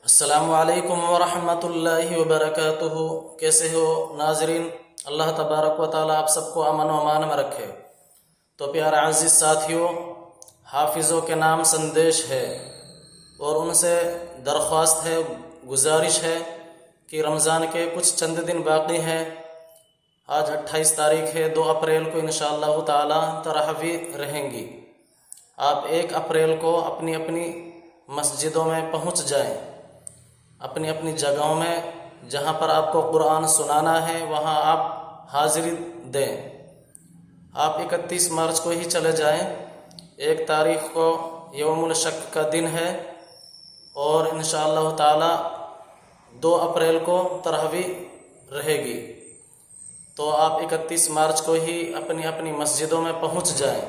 अस्सलामु अलैकुम वरहमतुल्लाहि वबरकातुहु। कैसे हो नाजरीन? अल्लाह तबारक व ताला आप सबको अमन व अमान में रखे। तो प्यारे अजीज साथियों, हाफिज़ों के नाम संदेश है और उनसे दरख्वास्त है, गुजारिश है कि रमज़ान के कुछ चंद दिन बाकी हैं। आज 28 तारीख है, 2 अप्रैल को इंशाअल्लाह ताला तरावी रहेंगी। आप 1 अप्रैल को अपनी अपनी मस्जिदों में पहुंच जाएं, अपनी अपनी जगहों में जहां पर आपको कुरान सुनाना है वहां आप हाजिरी दें। आप 31 मार्च को ही चले जाएं। 1 तारीख को यौमुल शक का दिन है और इंशाअल्लाह ताला 2 अप्रैल को तरावी रहेगी। तो आप 31 मार्च को ही अपनी अपनी मस्जिदों में पहुंच जाएं।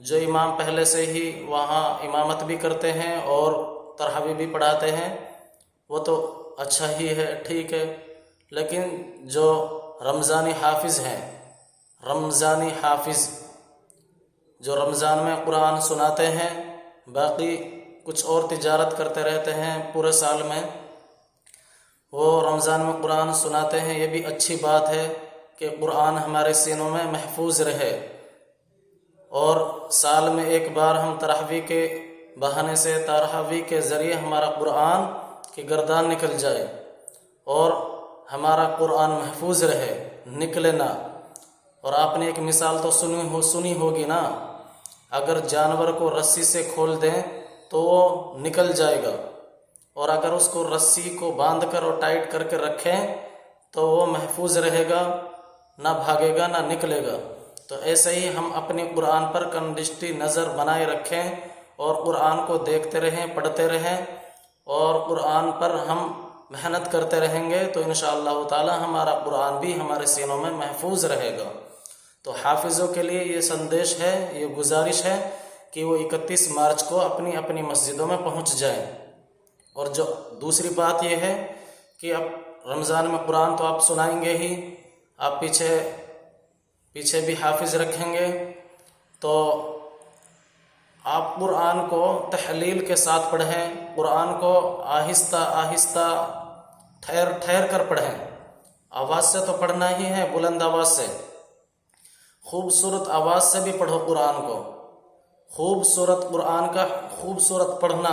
जो इमाम पहले से ही वहाँ इमामत भी करते हैं और तरावी भी पढ़ाते हैं वो तो अच्छा ही है, ठीक है। लेकिन जो रमज़ानी हाफिज़ हैं, रमज़ानी हाफिज़ जो रमज़ान में कुरान सुनाते हैं, बाकी कुछ और तिजारत करते रहते हैं पूरे साल में, वो रमज़ान में कुरान सुनाते हैं। ये भी अच्छी बात है कि कुरान हमारे सीनों में महफूज रहे और साल में 1 बार हम तरावी के बहाने से, तरावी के ज़रिए हमारा कुरान की गर्दान निकल जाए और हमारा कुरान महफूज रहे, निकले ना। और आपने एक मिसाल तो सुनी होगी ना, अगर जानवर को रस्सी से खोल दें तो वो निकल जाएगा और अगर उसको रस्सी को बांध कर और टाइट करके रखें तो वो महफूज रहेगा, ना भागेगा ना निकलेगा। तो ऐसे ही हम अपने कुरान पर कंडिस्टी नज़र बनाए रखें और कुरान को देखते रहें, पढ़ते रहें और कुरान पर हम मेहनत करते रहेंगे तो इंशाअल्लाह ताला हमारा कुरान भी हमारे सीनों में महफूज रहेगा। तो हाफिज़ों के लिए ये संदेश है, ये गुजारिश है कि वो 31 मार्च को अपनी अपनी मस्जिदों में पहुंच जाएं। और जो दूसरी बात ये है कि अब रमज़ान में कुरान तो आप सुनाएंगे ही, आप पीछे भी हाफिज़ रखेंगे, तो आप कुरान को तहलील के साथ पढ़ें, कुरान को आहिस्ता आहिस्ता ठहर ठहर कर पढ़ें। आवाज़ से तो पढ़ना ही है, बुलंद आवाज़ से, खूबसूरत आवाज़ से भी पढ़ो कुरान को। खूबसूरत कुरान का खूबसूरत पढ़ना,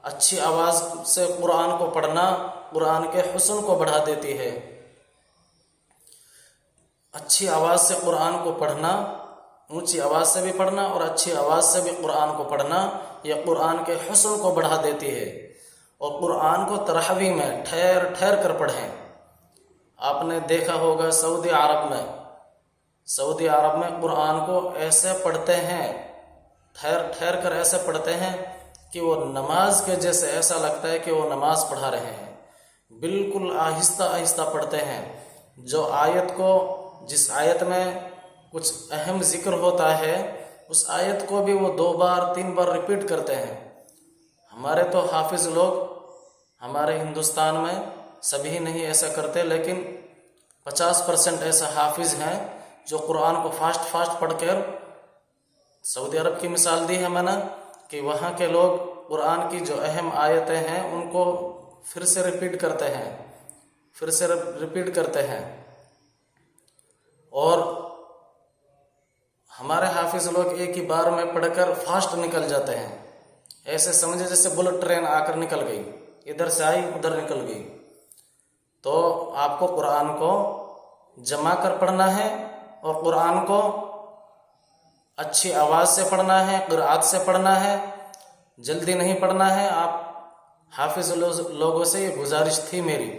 अच्छी आवाज़ से कुरान को पढ़ना कुरान के हुस्न को बढ़ा देती है। अच्छी आवाज़ से कुरान को पढ़ना, ऊंची आवाज़ से भी पढ़ना और अच्छी आवाज़ से भी कुरान को पढ़ना, यह कुरान के हुस्न को बढ़ा देती है। और कुरान को तरावी में ठहर ठहर कर पढ़ें। आपने देखा होगा सऊदी अरब में कुरान को ऐसे पढ़ते हैं, ठहर ठहर कर ऐसे पढ़ते हैं कि वो नमाज के जैसे, ऐसा लगता है कि वो नमाज पढ़ा रहे हैं। बिल्कुल आहिस्ता आहिस्ता पढ़ते हैं। जो आयत को, जिस आयत में कुछ अहम जिक्र होता है, उस आयत को भी वो 2 बार 3 बार रिपीट करते हैं। हमारे तो हाफिज़ लोग हमारे हिंदुस्तान में सभी नहीं ऐसा करते, लेकिन 50% ऐसा हाफिज़ हैं जो कुरान को फास्ट पढ़कर, सऊदी अरब की मिसाल दी है मैंने कि वहाँ के लोग कुरान की जो अहम आयतें हैं उनको फिर से रिपीट करते हैं। और हमारे हाफिज़ लोग एक ही बार में पढ़कर फास्ट निकल जाते हैं। ऐसे समझे जैसे बुलेट ट्रेन आकर निकल गई, इधर से आई उधर निकल गई। तो आपको कुरान को जमा कर पढ़ना है और कुरान को अच्छी आवाज़ से पढ़ना है, क़िराअत से पढ़ना है, जल्दी नहीं पढ़ना है। आप हाफिज़ लोगों से ये गुजारिश थी मेरी।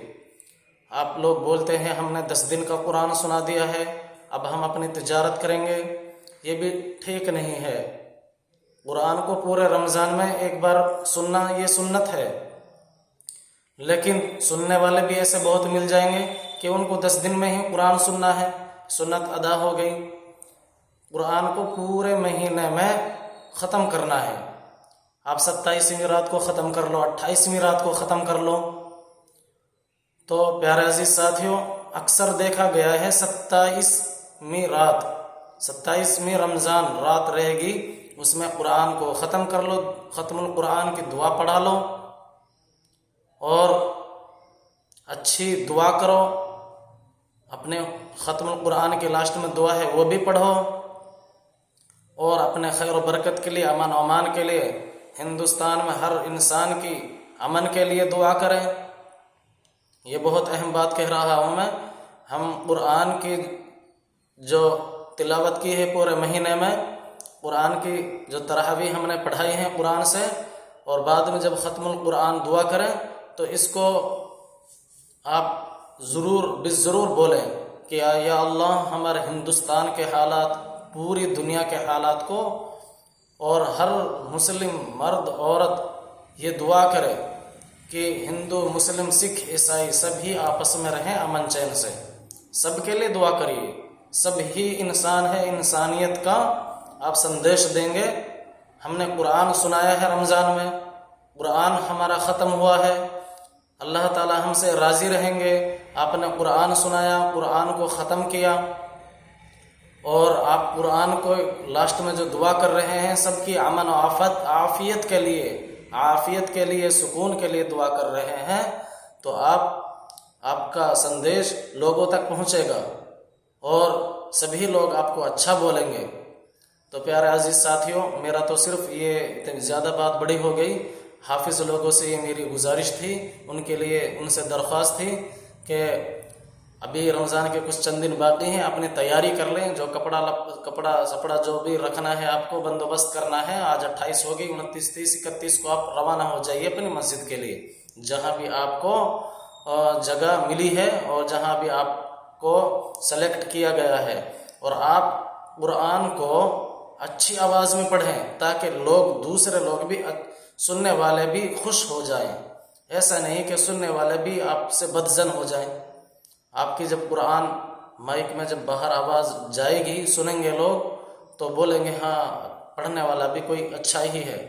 आप लोग बोलते हैं हमने 10 दिन का कुरान सुना दिया है, अब हम अपनी तिजारत करेंगे, ये भी ठीक नहीं है। कुरान को पूरे रमज़ान में 1 बार सुनना ये सुन्नत है, लेकिन सुनने वाले भी ऐसे बहुत मिल जाएंगे कि उनको 10 दिन में ही कुरान सुनना है, सुन्नत अदा हो गई। कुरान को पूरे महीने में ख़त्म करना है। आप 27वीं रात को ख़त्म कर लो, 28वीं रात को ख़त्म कर लो। तो प्यारे अजीज साथियों, अक्सर देखा गया है 27वीं रमज़ान रात रहेगी, उसमें कुरान को ख़त्म कर लो, ख़त्मुल कुरान की दुआ पढ़ा लो। और अच्छी दुआ करो। अपने ख़त्मुल कुरान के लास्ट में दुआ है वो भी पढ़ो, और अपने खैर व बरकत के लिए, अमन और अमान के लिए, हिंदुस्तान में हर इंसान की अमन के लिए दुआ करें। ये बहुत अहम बात कह रहा हूँ मैं। हम कुरान की जो तिलावत की है पूरे महीने में, कुरान की जो तरावी हमने पढ़ाई है कुरान से, और बाद में जब ख़त्मुल कुरान दुआ करें तो इसको आप ज़रूर बोलें कि या अल्लाह हमारे हिंदुस्तान के हालात, पूरी दुनिया के हालात को, और हर मुस्लिम मर्द औरत ये दुआ करे कि हिंदू मुस्लिम सिख ईसाई सभी आपस में रहें अमन चैन से। सबके लिए दुआ करिए, सब ही इंसान है, इंसानियत का आप संदेश देंगे। हमने कुरान सुनाया है रमज़ान में, कुरान हमारा ख़त्म हुआ है, अल्लाह ताला हमसे राज़ी रहेंगे। आपने कुरान सुनाया, कुरान को ख़त्म किया, और आप कुरान को लास्ट में जो दुआ कर रहे हैं सबकी अमन और आफियत के लिए, सुकून के लिए दुआ कर रहे हैं, तो आपका संदेश लोगों तक पहुंचेगा और सभी लोग आपको अच्छा बोलेंगे। तो प्यारे अजीज साथियों, मेरा तो सिर्फ ये इतनी ज़्यादा बात बड़ी हो गई। हाफिज़ लोगों से ये मेरी गुजारिश थी, उनके लिए उनसे दरख्वास्त थी कि अभी रमज़ान के कुछ चंद दिन बाकी हैं, अपनी तैयारी कर लें। जो कपड़ा सपड़ा जो भी रखना है, आपको बंदोबस्त करना है। आज 28 होगी, 29, 30, 31 को आप रवाना हो जाइए अपनी मस्जिद के लिए, जहाँ भी आपको जगह मिली है और जहाँ भी आपको सेलेक्ट किया गया है। और आप कुरान को अच्छी आवाज़ में पढ़ें ताकि दूसरे लोग भी, सुनने वाले भी खुश हो जाएं। ऐसा नहीं कि सुनने वाले भी आपसे बदजन हो जाएं। आपकी जब कुरान माइक में जब बाहर आवाज़ जाएगी, सुनेंगे लोग, तो बोलेंगे हाँ, पढ़ने वाला भी कोई अच्छा ही है।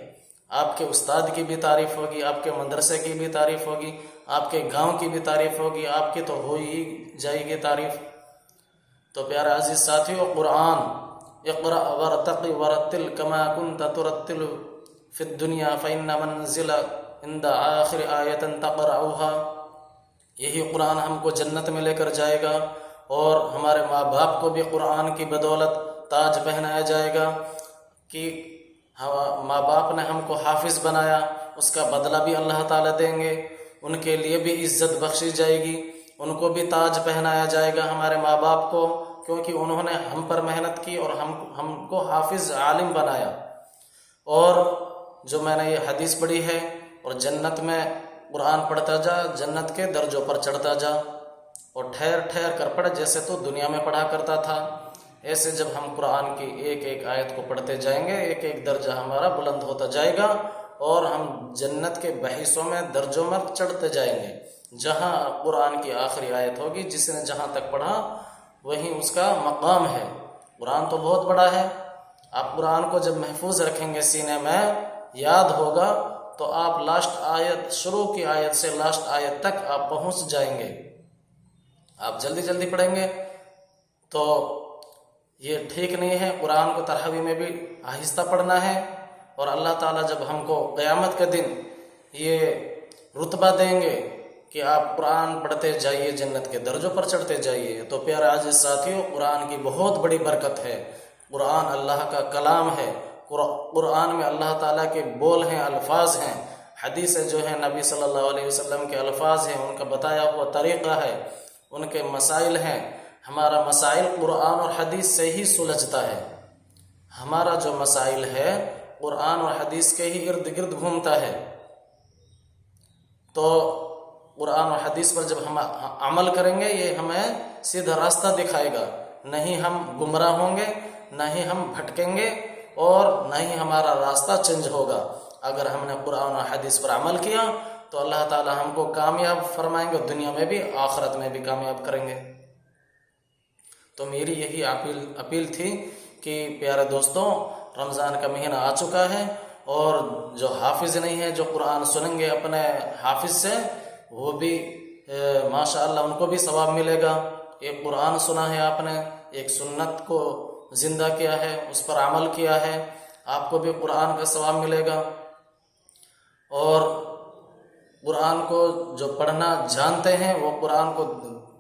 आपके उस्ताद की भी तारीफ़ होगी, आपके मदरसे की भी तारीफ़ होगी, आपके गांव की भी तारीफ़ होगी, आपकी तो हो ही जाएगी तारीफ़। तो प्यारे अजीज साथियों, कुरान इक़रा वरतक़ि वरत्तिल कमा कुन्त तुरत्तिल फ़िद दुनिया फ़इन्ना मंज़िला इंद आखिर आयतन तक़रऊहा। यही कुरान हमको जन्नत में लेकर जाएगा, और हमारे माँ बाप को भी कुरान की बदौलत ताज पहनाया जाएगा कि माँ बाप ने हमको हाफिज़ बनाया, उसका बदला भी अल्लाह ताला देंगे। उनके लिए भी इज्जत बख्शी जाएगी, उनको भी ताज पहनाया जाएगा हमारे माँ बाप को, क्योंकि उन्होंने हम पर मेहनत की और हमको हाफिज़ आलिम बनाया। और जो मैंने ये हदीस पढ़ी है, और जन्नत में कुरान पढ़ता जा, जन्नत के दर्जों पर चढ़ता जा, और ठहर ठहर कर पढ़, जैसे तो दुनिया में पढ़ा करता था। ऐसे जब हम कुरान की एक एक आयत को पढ़ते जाएंगे, एक एक दर्जा हमारा बुलंद होता जाएगा, और हम जन्नत के बहिसों में, दर्जों में चढ़ते जाएंगे। जहाँ कुरान की आखिरी आयत होगी, जिसने जहाँ तक पढ़ा वहीं उसका मकाम है। कुरान तो बहुत बड़ा है। आप कुरान को जब महफूज रखेंगे सीने में, याद होगा, तो आप लास्ट आयत, शुरू की आयत से लास्ट आयत तक आप पहुंच जाएंगे। आप जल्दी जल्दी पढ़ेंगे तो ये ठीक नहीं है। कुरान को तरावी में भी आहिस्ता पढ़ना है। और अल्लाह ताला जब हमको क़यामत के दिन ये रुतबा देंगे कि आप कुरान पढ़ते जाइए, जन्नत के दर्जों पर चढ़ते जाइए, तो प्यारे अजीज साथियों, कुरान की बहुत बड़ी बरकत है। कुरान अल्लाह का कलाम है। कुरान में अल्लाह ताला के बोल हैं, अल्फाज हैं। हदीसें जो हैं नबी सल्लल्लाहु अलैहि वसल्लम के अल्फाज हैं, उनका बताया हुआ तरीक़ा है, उनके मसाइल हैं। हमारा मसाइल कुरान और हदीस से ही सुलझता है। हमारा जो मसाइल है कुरान और हदीस के ही इर्द गिर्द घूमता है। तो कुरान और हदीस पर जब हम अमल करेंगे, ये हमें सीधा रास्ता दिखाएगा। नहीं हम गुमराह होंगे, नहीं हम भटकेंगे, और नहीं हमारा रास्ता चेंज होगा। अगर हमने कुरान और हदीस पर अमल किया तो अल्लाह ताला हमको कामयाब फरमाएंगे, दुनिया में भी आखिरत में भी कामयाब करेंगे। तो मेरी यही अपील थी कि प्यारे दोस्तों, रमज़ान का महीना आ चुका है, और जो हाफिज़ नहीं है, जो कुरान सुनेंगे अपने हाफिज़ से, वो भी माशाअल्लाह उनको भी सवाब मिलेगा। एक कुरान सुना है आपने, एक सुन्नत को जिंदा किया है, उस पर अमल किया है, आपको भी कुरान का सवाब मिलेगा। और कुरान को जो पढ़ना जानते हैं, वो कुरान को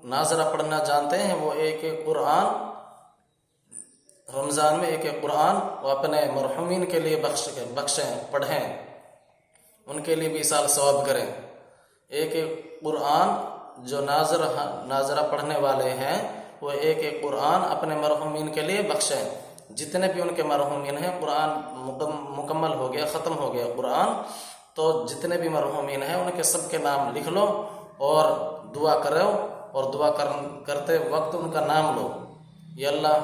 नाजरा पढ़ना जानते हैं, वो एक एक कुरान रमज़ान में एक एक कुरान वो अपने मरहुमीन के लिए बख्शें, पढ़ें, उनके लिए भी इसाल सवाब करें। एक एक कुरान जो नाजरा पढ़ने वाले हैं, वो एक एक कुरान अपने मरहुमीन के लिए बख्शें। जितने भी उनके मरहुमीन हैं, कुरान मुकम्मल हो गया, ख़त्म हो गया कुरान, तो जितने भी मरहुमीन हैं उनके सबके नाम लिख लो और दुआ करो, और दुआ करते वक्त उनका नाम लो। या अल्लाह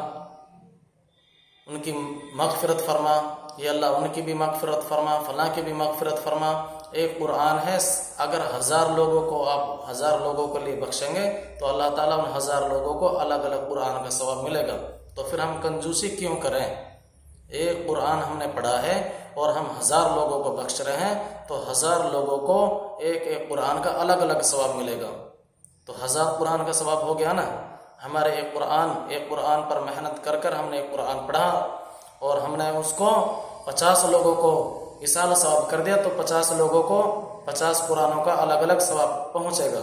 उनकी मग़फ़िरत फरमा, या अल्लाह उनकी भी मग़फ़िरत फरमा, फ़लाँ की भी मग़फ़िरत फरमा। एक कुरान है, अगर 1000 लोगों को आप 1000 लोगों के लिए बख्शेंगे तो अल्लाह ताला उन 1000 लोगों को अलग अलग कुरान का सवाब मिलेगा। तो फिर हम कंजूसी क्यों करें? एक कुरान हमने पढ़ा है और हम 1000 लोगों को बख्श रहे हैं, तो 1000 लोगों को एक एक कुरान का अलग अलग सवाब मिलेगा। तो 1000 कुरान का सवाब हो गया ना। हमारे एक कुरान पर मेहनत कर कर हमने एक कुरान पढ़ा और हमने उसको 50 लोगों को इसाल सवाब कर दिया, तो 50 लोगों को 50 कुरानों का अलग अलग सवाब पहुंचेगा।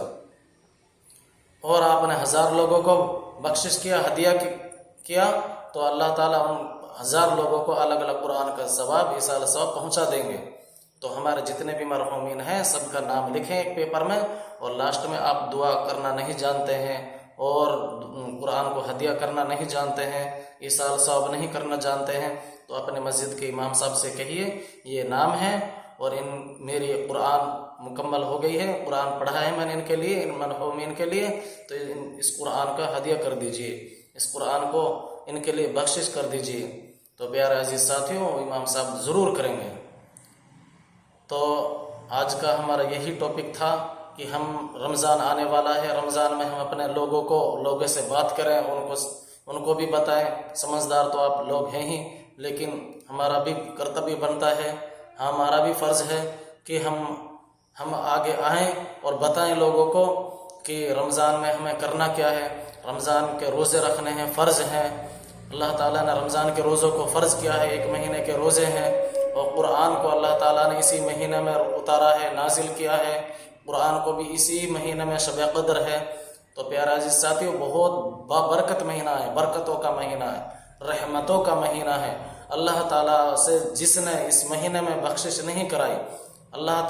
और आपने 1000 लोगों को बख्शिश किया, हदिया किया, तो अल्लाह ताला उन 1000 लोगों को अलग अलग कुरान का सवाब, इसाल सवाब पहुंचा देंगे। तो हमारे जितने भी मरहुमीन हैं सबका नाम लिखें एक पेपर में, और लास्ट में आप दुआ करना नहीं जानते हैं और कुरान को हदिया करना नहीं जानते हैं, इसाल सवाब नहीं करना जानते हैं, तो अपने मस्जिद के इमाम साहब से कहिए ये नाम है और मेरी कुरान मुकम्मल हो गई है, कुरान पढ़ा है मैंने इनके लिए, इन मरहुमीन के लिए, तो इस कुरान का हदिया कर दीजिए, इस कुरान को इनके लिए बख्शिश कर दीजिए। तो प्यारे अजीज साथियों, इमाम साहब ज़रूर करेंगे। तो आज का हमारा यही टॉपिक था कि हम रमज़ान आने वाला है, रमज़ान में हम अपने लोगों से बात करें, उनको भी बताएं। समझदार तो आप लोग हैं ही, लेकिन हमारा भी कर्तव्य बनता है, हमारा भी फ़र्ज़ है कि हम आगे आएं और बताएं लोगों को कि रमज़ान में हमें करना क्या है। रमज़ान के रोज़े रखने हैं, फ़र्ज़ हैं। अल्लाह ताला ने रमज़ान के रोज़ों को फ़र्ज़ किया है, 1 महीने के रोज़े हैं, और कुरान को अल्लाह ताला ने इसी महीने में उतारा है, नाजिल किया है। कुरान को भी इसी महीने में शब क़द्र है। तो प्यारे अज़ीज़ साथियों, बहुत बाबरकत महीना है, बरकतों का महीना है, रहमतों का महीना है। अल्लाह ताला से जिसने इस महीने में बख्शिश नहीं कराई, अल्लाह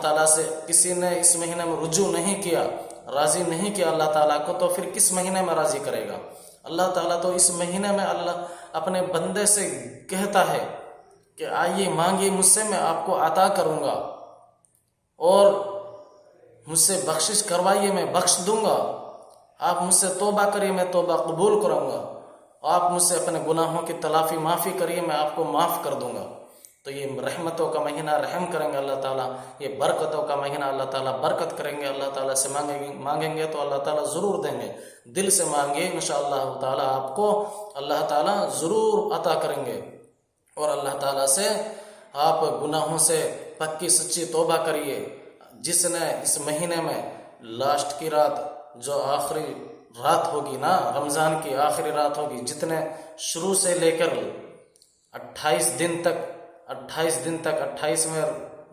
ताला से किसी ने इस महीने में रुजू नहीं किया, राज़ी नहीं किया अल्लाह ताला को, तो फिर किस महीने में राज़ी करेगा? अल्लाह ताला तो इस महीने में अल्लाह अपने बंदे से कहता है कि आइए मांगिए मुझसे, मैं आपको अता करूँगा, और मुझसे बख्शिश करवाइए, मैं बख्श दूंगा। आप मुझसे तौबा करिए, मैं तौबा कबूल करूँगा। आप मुझसे अपने गुनाहों की तलाफ़ी माफ़ी करिए, मैं आपको माफ़ कर दूंगा। तो ये रहमतों का महीना, रहम करेंगे अल्लाह ताला। ये बरकतों का महीना, अल्लाह ताला बरकत करेंगे। अल्लाह ताला से मांगेंगे तो अल्लाह ताला ज़रूर देंगे। दिल से मांगिए, इंशाअल्लाह ताला आपको अल्लाह ताला ज़रूर अता करेंगे। और अल्लाह ताला से आप गुनाहों से पक्की सच्ची तौबा करिए। जिसने इस महीने में लास्ट की रात, जो आखिरी रात होगी ना, रमज़ान की आखिरी रात होगी, जितने शुरू से लेकर 28 दिन तक 28वें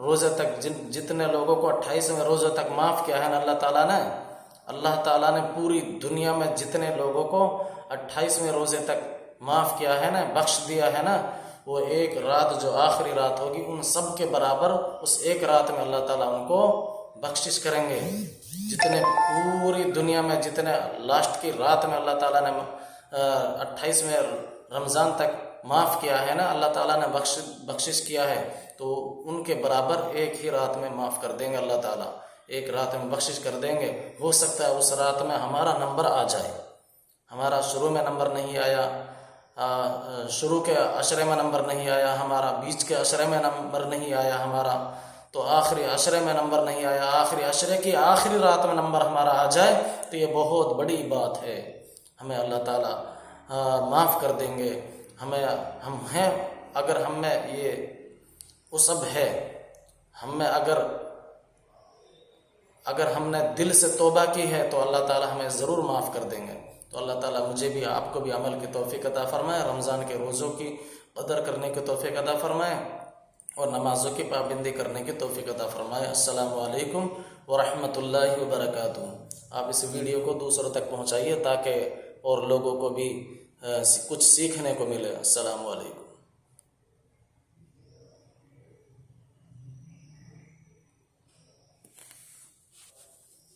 रोज़े तक, जितने लोगों को 28वें रोज़े तक माफ़ किया है ना अल्लाह ताला ने पूरी दुनिया में जितने लोगों को 28वें रोज़े तक माफ़ किया है ना, बख्श दिया है ना, वो एक रात जो आखिरी रात होगी, उन सब के बराबर उस एक रात में अल्लाह ताला उनको बख्शिश करेंगे। जितने पूरी दुनिया में जितने लास्ट की रात में अल्लाह ताला ने 28वें रमज़ान तक माफ़ किया है ना, अल्लाह ताला ने बख्शिश किया है, तो उनके बराबर एक ही रात में माफ़ कर देंगे अल्लाह ताला, एक रात में बख्शिश कर देंगे। हो सकता है उस रात में हमारा नंबर आ जाए, हमारा शुरू में नंबर नहीं आया, शुरू के अशरे में नंबर नहीं आया हमारा, बीच के अशरे में नंबर नहीं आया हमारा, तो आखिरी अशरे में नंबर नहीं आया, आखिरी अशरे की आखिरी रात में नंबर हमारा आ जाए, तो ये बहुत बड़ी बात है। हमें अल्लाह ताला माफ़ कर देंगे। हम हैं, अगर हम में ये उसब है, हम में अगर हमने दिल से तौबा की है, तो अल्लाह ताला हमें ज़रूर माफ़ कर देंगे। तो अल्लाह ताला मुझे भी आपको भी अमल की तौफीक अता फरमाए, रमज़ान के रोज़ों की कदर करने की तौफीक अता फरमाए। और नमाज़ों की पाबंदी करने की तौफीक अता फरमाए। अस्सलामु अलैकुम व रहमतुल्लाहि व बरकातुहू। आप इस वीडियो को दूसरों तक पहुँचाइए ताकि और लोगों को भी कुछ सीखने को मिले। अस्सलामु अलैकुम।